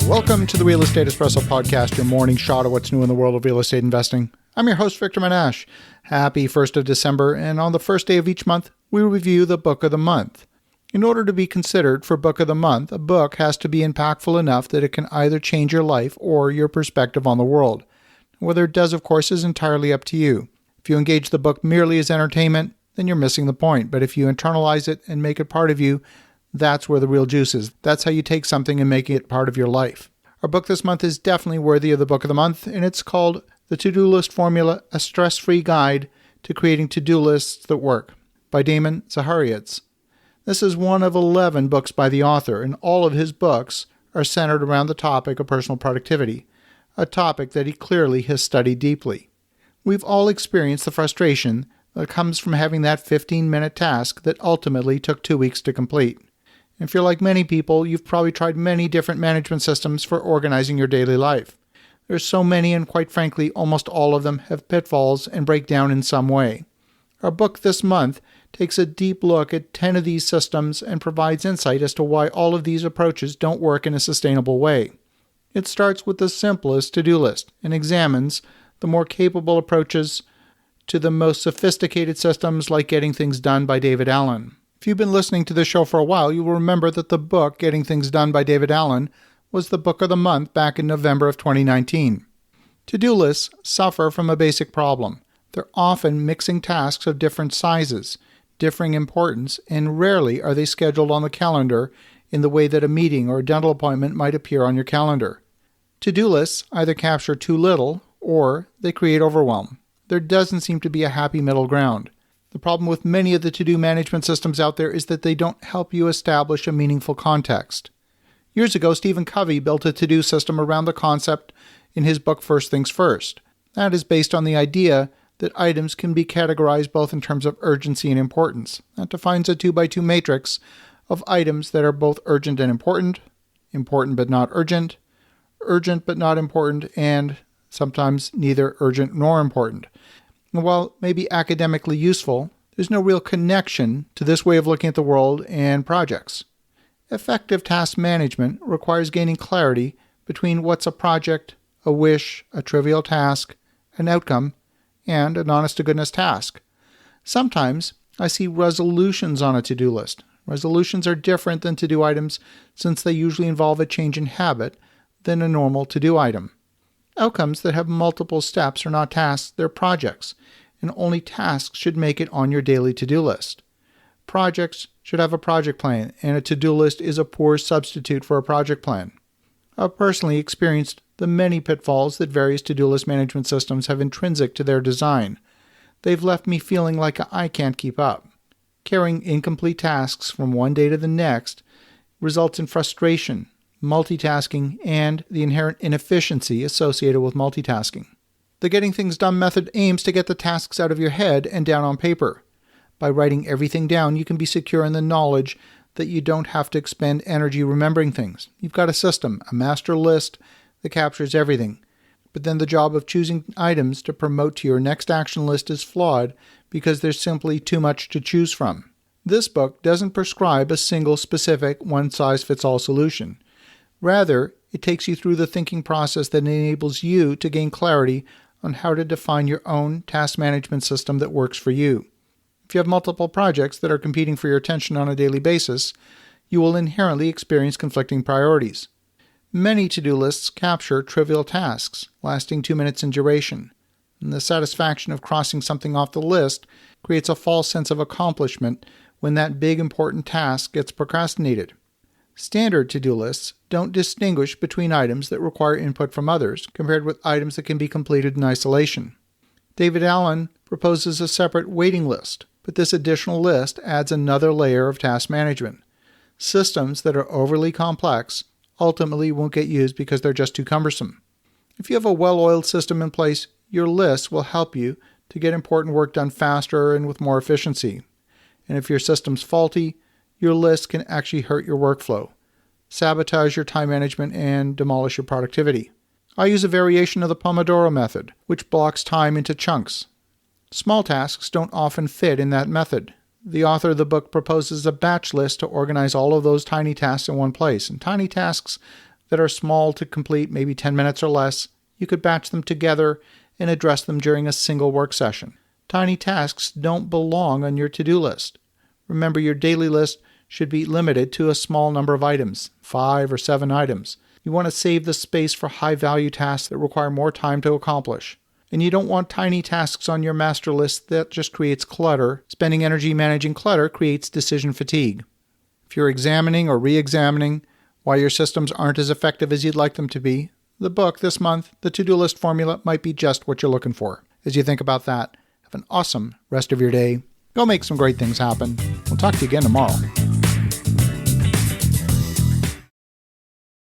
Welcome to the Real Estate Espresso Podcast, your morning shot of what's new in the world of real estate investing. I'm your host, Victor Menashe. Happy 1st of December, and on the first day of each month, we review the book of the month. In order to be considered for book of the month, a book has to be impactful enough that it can either change your life or your perspective on the world. Whether it does, of course, is entirely up to you. If you engage the book merely as entertainment, then you're missing the point. But if you internalize it and make it part of you, that's where the real juice is. That's how you take something and make it part of your life. Our book this month is definitely worthy of the book of the month, and it's called The To-Do List Formula, A Stress-Free Guide to Creating To-Do Lists That Work by Damon Zahariades. This is one of 11 books by the author, and all of his books are centered around the topic of personal productivity, a topic that he clearly has studied deeply. We've all experienced the frustration that comes from having that 15-minute task that ultimately took 2 weeks to complete. If you're like many people, you've probably tried many different management systems for organizing your daily life. There's so many, and quite frankly, almost all of them have pitfalls and break down in some way. Our book this month takes a deep look at 10 of these systems and provides insight as to why all of these approaches don't work in a sustainable way. It starts with the simplest to-do list and examines the more capable approaches to the most sophisticated systems like Getting Things Done by David Allen. If you've been listening to this show for a while, you will remember that the book, Getting Things Done by David Allen, was the book of the month back in November of 2019. To-do lists suffer from a basic problem. They're often mixing tasks of different sizes, differing importance, and rarely are they scheduled on the calendar in the way that a meeting or a dental appointment might appear on your calendar. To-do lists either capture too little or they create overwhelm. There doesn't seem to be a happy middle ground. The problem with many of the to-do management systems out there is that they don't help you establish a meaningful context. Years ago, Stephen Covey built a to-do system around the concept in his book First Things First. That is based on the idea that items can be categorized both in terms of urgency and importance. That defines a 2x2 matrix of items that are both urgent and important, important but not urgent, urgent but not important, and sometimes neither urgent nor important. And while maybe academically useful, there's no real connection to this way of looking at the world and projects. Effective task management requires gaining clarity between what's a project, a wish, a trivial task, an outcome, and an honest-to-goodness task. Sometimes I see resolutions on a to-do list. Resolutions are different than to-do items since they usually involve a change in habit than a normal to-do item. Outcomes that have multiple steps are not tasks, they're projects, and only tasks should make it on your daily to-do list. Projects should have a project plan, and a to-do list is a poor substitute for a project plan. I've personally experienced the many pitfalls that various to-do list management systems have intrinsic to their design. They've left me feeling like I can't keep up. Carrying incomplete tasks from one day to the next results in frustration, multitasking, and the inherent inefficiency associated with multitasking. The Getting Things Done method aims to get the tasks out of your head and down on paper. By writing everything down, you can be secure in the knowledge that you don't have to expend energy remembering things. You've got a system, a master list that captures everything. But then the job of choosing items to promote to your next action list is flawed because there's simply too much to choose from. This book doesn't prescribe a single specific one-size-fits-all solution. Rather, it takes you through the thinking process that enables you to gain clarity on how to define your own task management system that works for you. If you have multiple projects that are competing for your attention on a daily basis, you will inherently experience conflicting priorities. Many to-do lists capture trivial tasks, lasting 2 minutes in duration, and the satisfaction of crossing something off the list creates a false sense of accomplishment when that big important task gets procrastinated. Standard to-do lists don't distinguish between items that require input from others compared with items that can be completed in isolation. David Allen proposes a separate waiting list, but this additional list adds another layer of task management. Systems that are overly complex ultimately won't get used because they're just too cumbersome. If you have a well-oiled system in place, your list will help you to get important work done faster and with more efficiency. And if your system's faulty, your list can actually hurt your workflow, sabotage your time management, and demolish your productivity. I use a variation of the Pomodoro method, which blocks time into chunks. Small tasks don't often fit in that method. The author of the book proposes a batch list to organize all of those tiny tasks in one place, and tiny tasks that are small to complete, maybe 10 minutes or less, you could batch them together and address them during a single work session. Tiny tasks don't belong on your to-do list. Remember, your daily list should be limited to a small number of items, 5 or 7 items. You want to save the space for high-value tasks that require more time to accomplish. And you don't want tiny tasks on your master list that just creates clutter. Spending energy managing clutter creates decision fatigue. If you're examining or re-examining why your systems aren't as effective as you'd like them to be, the book this month, The To-Do List Formula, might be just what you're looking for. As you think about that, have an awesome rest of your day. Go make some great things happen. We'll talk to you again tomorrow.